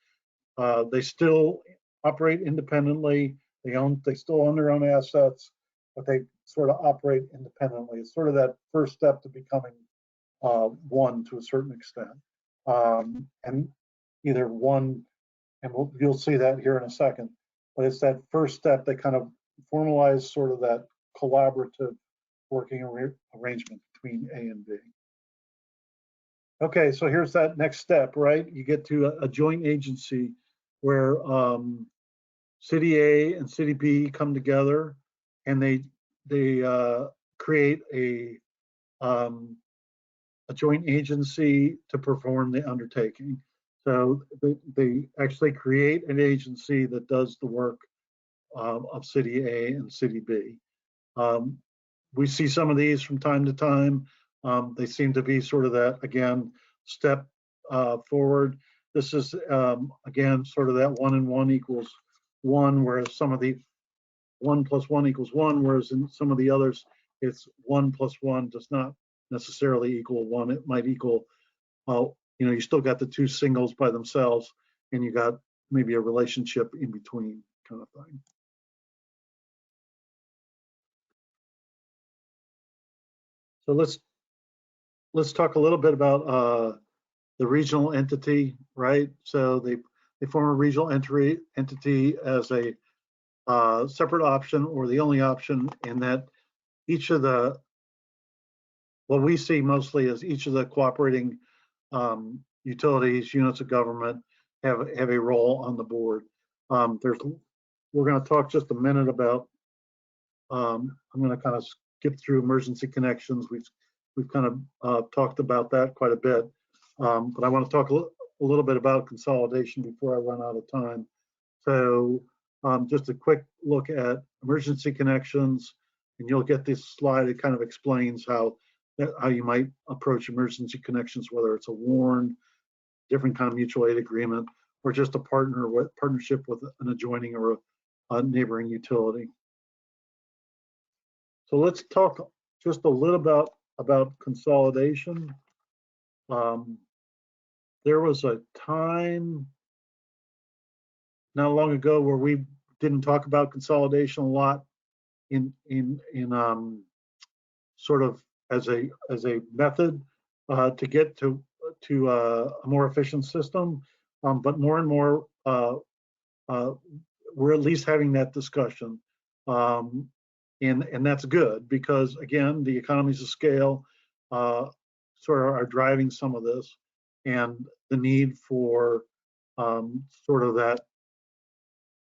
They still operate independently. They still own their own assets, but they sort of operate independently. It's sort of that first step to becoming one to a certain extent. And either one, and you'll see that here in a second, but it's that first step that kind of formalizes sort of that collaborative working arrangement between A and B. Okay, so here's that next step, right? You get to a joint agency where City A and City B come together, and they create a joint agency to perform the undertaking. So they actually create an agency that does the work of City A and City B. We see some of these from time to time. They seem to be sort of that, again, step forward. This is, again, sort of that 1 and 1 equals 1, whereas some of the 1 plus 1 equals 1, whereas in some of the others, it's 1 plus 1 does not necessarily equal 1. It might equal, you still got the two singles by themselves, and you got maybe a relationship in between, kind of thing. So let's talk a little bit about the regional entity, right? So they form a regional entity as a separate option, or the only option, in that each of what we see mostly is each of the cooperating utilities, units of government, have a role on the board. There's we're going to talk just a minute about, I'm going to kind of skip through emergency connections. We've kind of talked about that quite a bit, but I want to talk a little bit about consolidation before I run out of time. So just a quick look at emergency connections, and you'll get this slide. It kind of explains how you might approach emergency connections, whether it's a WARN, different kind of mutual aid agreement, or just a partnership with an adjoining or a neighboring utility. So let's talk just a little about consolidation. There was a time not long ago where we didn't talk about consolidation a lot in sort of as a method to get to a more efficient system, but more and more we're at least having that discussion, and that's good because again the economies of scale sort of are driving some of this, and the need for sort of that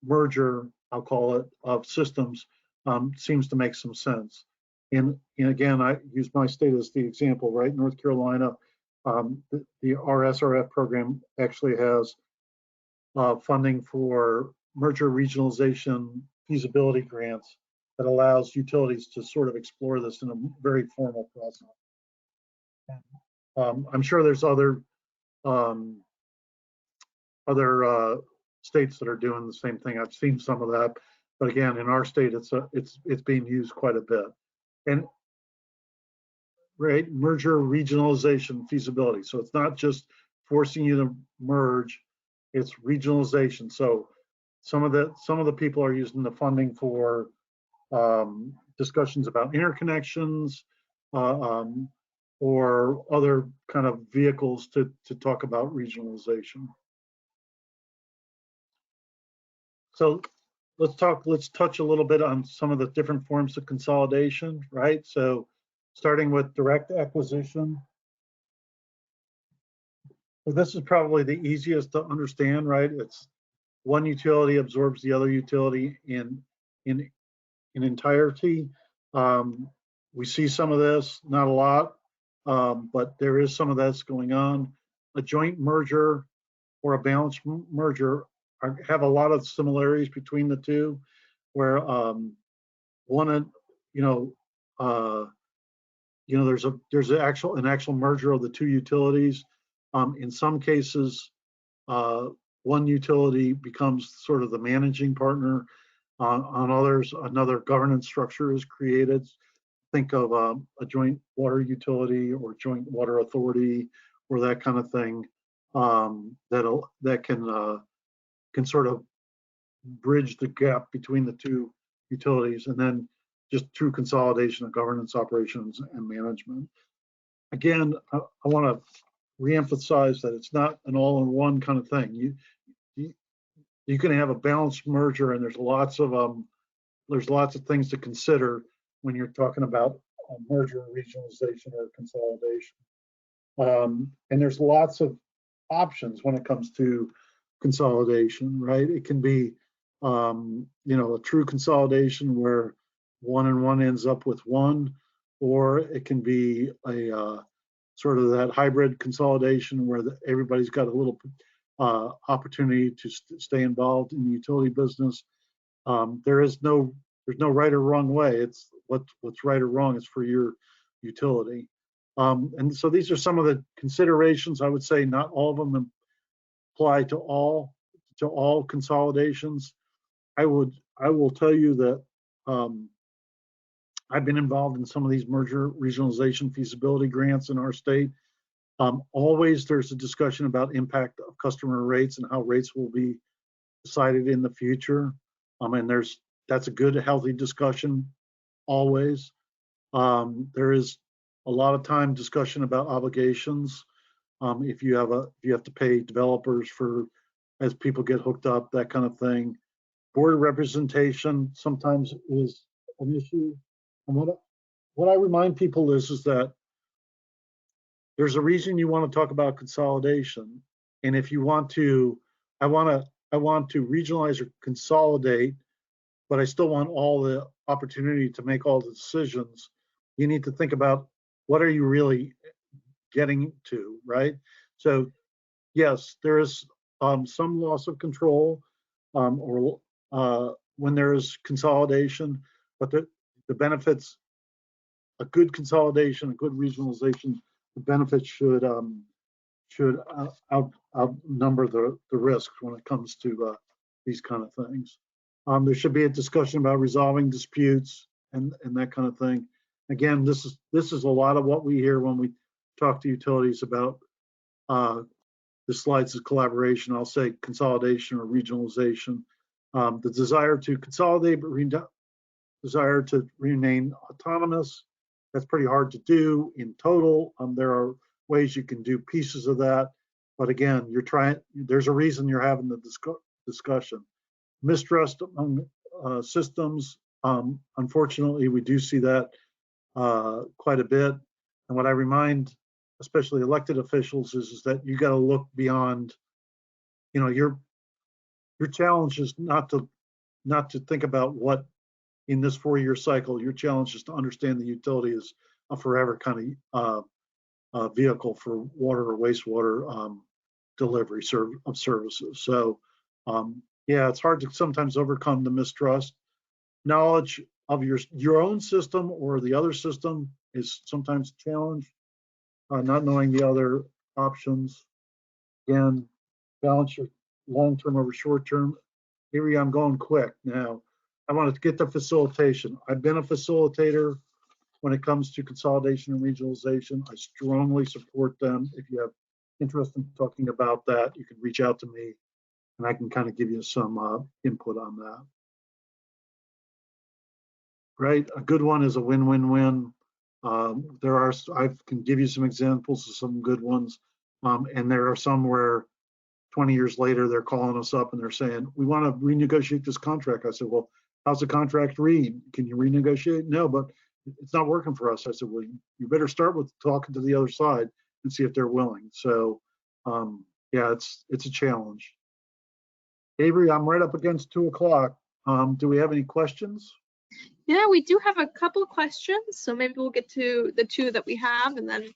merger, I'll call it, of systems seems to make some sense. And again, I use my state as the example, right? North Carolina, the RSRF program actually has funding for merger regionalization feasibility grants that allows utilities to sort of explore this in a very formal process. And, I'm sure there's other states that are doing the same thing. I've seen some of that, but again, in our state, it's being used quite a bit. And right, merger regionalization feasibility. So it's not just forcing you to merge; it's regionalization. So some of the people are using the funding for discussions about interconnections or other kind of vehicles to talk about regionalization. So let's touch a little bit on some of the different forms of consolidation, right? So starting with direct acquisition. So this is probably the easiest to understand, right? It's one utility absorbs the other utility in entirety. We see some of this, not a lot, but there is some of that's going on. A joint merger or a balanced merger have a lot of similarities between the two, where one, there's an actual merger of the two utilities. In some cases, one utility becomes sort of the managing partner. On others, another governance structure is created. Think of a joint water utility or joint water authority or that kind of thing that can sort of bridge the gap between the two utilities, and then just through consolidation of governance, operations, and management. Again, I want to reemphasize that it's not an all-in-one kind of thing. You can have a balanced merger, and there's lots of things to consider when you're talking about a merger, regionalization, or consolidation. And there's lots of options when it comes to consolidation, right? It can be, a true consolidation where one and one ends up with one, or it can be a sort of that hybrid consolidation where everybody's got a little opportunity to stay involved in the utility business. There's no right or wrong way. It's what's right or wrong is for your utility. And so these are some of the considerations. I would say not all of them apply to all consolidations. I will tell you that I've been involved in some of these merger regionalization feasibility grants in our state. Always there's a discussion about impact of customer rates and how rates will be decided in the future. And that's a good, healthy discussion always. There is a lot of time discussion about obligations. If you have to pay developers as people get hooked up, that kind of thing. Board representation sometimes is an issue. And what I remind people is that there's a reason you want to talk about consolidation. And if you want to, I want to regionalize or consolidate but I still want all the opportunity to make all the decisions. You need to think about what are you really getting to, right? So yes, there is some loss of control or when there is consolidation, but the benefits, a good consolidation, a good regionalization, the benefits should outnumber the risks when it comes to these kind of things. There should be a discussion about resolving disputes and that kind of thing. Again, this is a lot of what we hear when we talk to utilities about the slides of collaboration. I'll say consolidation or regionalization. The desire to consolidate, but desire to remain autonomous. That's pretty hard to do in total. There are ways you can do pieces of that, but again, there's a reason you're having the discussion. Mistrust among systems, unfortunately, we do see that quite a bit. And what I remind, especially elected officials, is that you got to look beyond. Your challenge is not to think about what in this 4-year cycle. Your challenge is to understand the utility is a forever kind of vehicle for water or wastewater delivery of services. So yeah, it's hard to sometimes overcome the mistrust. Knowledge of your own system or the other system is sometimes a challenge. Not knowing the other options. Again, balance your long-term over short-term. Here I'm going quick now. I want to get to facilitation. I've been a facilitator when it comes to consolidation and regionalization. I strongly support them. If you have interest in talking about that, you can reach out to me and I can kind of give you some input on that. Right, a good one is a win-win-win. I can give you some examples of some good ones, and there are some where 20 years later they're calling us up and they're saying, we want to renegotiate this contract. I said, well, how's the contract read? Can you renegotiate? No, but it's not working for us. I said, well, you better start with talking to the other side and see if they're willing. So yeah, it's a challenge. Avery, I'm right up against 2 o'clock. Do we have any questions? Yeah, we do have a couple of questions, so maybe we'll get to the 2 that we have, and then if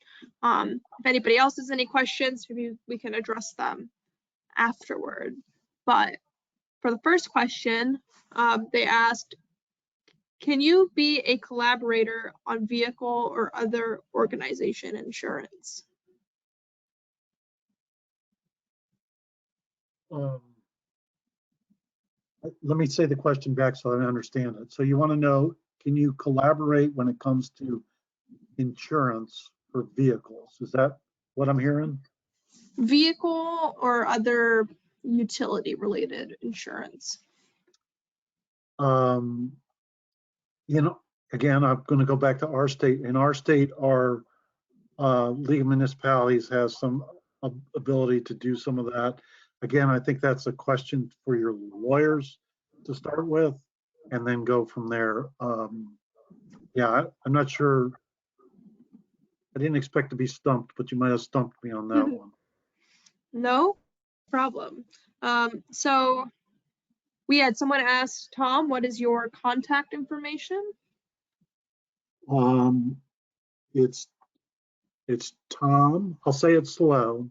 anybody else has any questions, maybe we can address them afterward. But for the first question, they asked, can you be a collaborator on vehicle or other organization insurance? Let me say the question back so I understand it. So you want to know, can you collaborate when it comes to insurance for vehicles? Is that what I'm hearing? Vehicle or other utility related insurance. Again, I'm going to go back to our state. In our state, our League of Municipalities has some ability to do some of that. Again, I think that's a question for your lawyers to start with and then go from there. Yeah, I'm not sure. I didn't expect to be stumped, but you might have stumped me on that one. No problem. So we had someone ask, Tom, what is your contact information? It's Tom. I'll say it slow.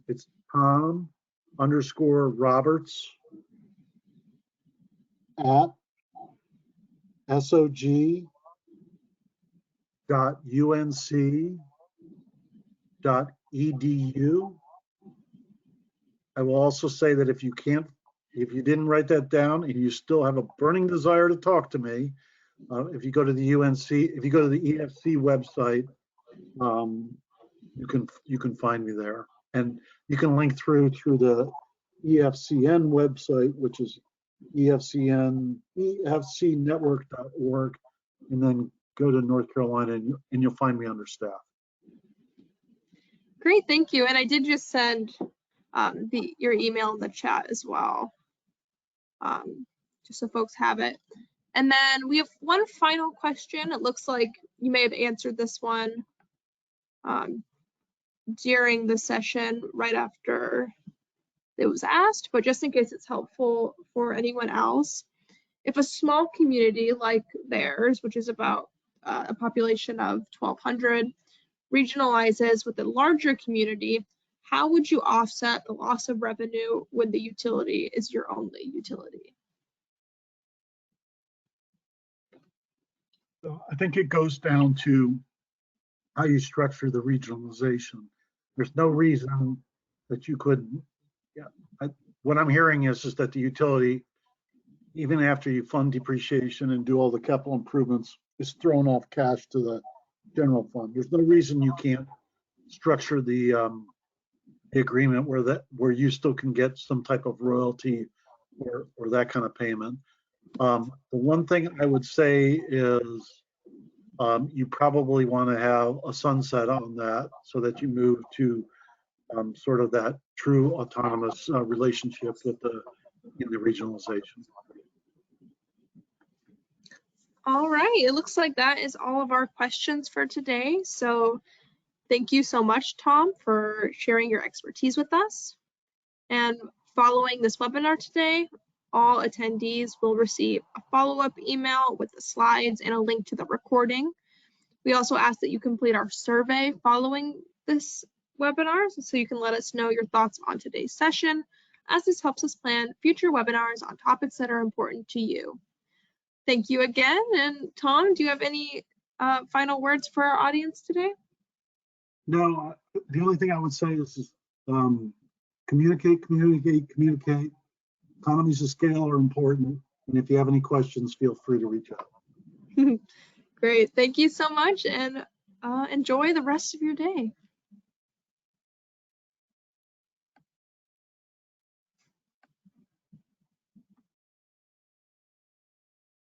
It's Tom_Roberts at sog.unc.edu. I will also say that if you didn't write that down and you still have a burning desire to talk to me, if you go to the EFC website, you can find me there, and you can link through the EFCN website, which is efcnetwork.org, and then go to North Carolina and you'll find me under staff. Great, thank you. And I did just send your email in the chat as well, just so folks have it. And then we have one final question. It looks like you may have answered this one during the session right after it was asked, but just in case it's helpful for anyone else. If a small community like theirs, which is about a population of 1,200, regionalizes with a larger community, how would you offset the loss of revenue when the utility is your only utility? So I think it goes down to how you structure the regionalization. There's no reason that you couldn't. What I'm hearing is that the utility, even after you fund depreciation and do all the capital improvements, is throwing off cash to the general fund. There's no reason you can't structure the agreement where you still can get some type of royalty or that kind of payment. The one thing I would say is you probably want to have a sunset on that so that you move to sort of that true autonomous relationship with the regionalization. All right, it looks like that is all of our questions for today. So thank you so much, Tom, for sharing your expertise with us. And following this webinar today, all attendees will receive a follow-up email with the slides and a link to the recording. We also ask that you complete our survey following this webinar so you can let us know your thoughts on today's session, as this helps us plan future webinars on topics that are important to you. Thank you again. And Tom, do you have any final words for our audience today? No, the only thing I would say is communicate, communicate, communicate. Economies of scale are important. And if you have any questions, feel free to reach out. Great. Thank you so much, and enjoy the rest of your day.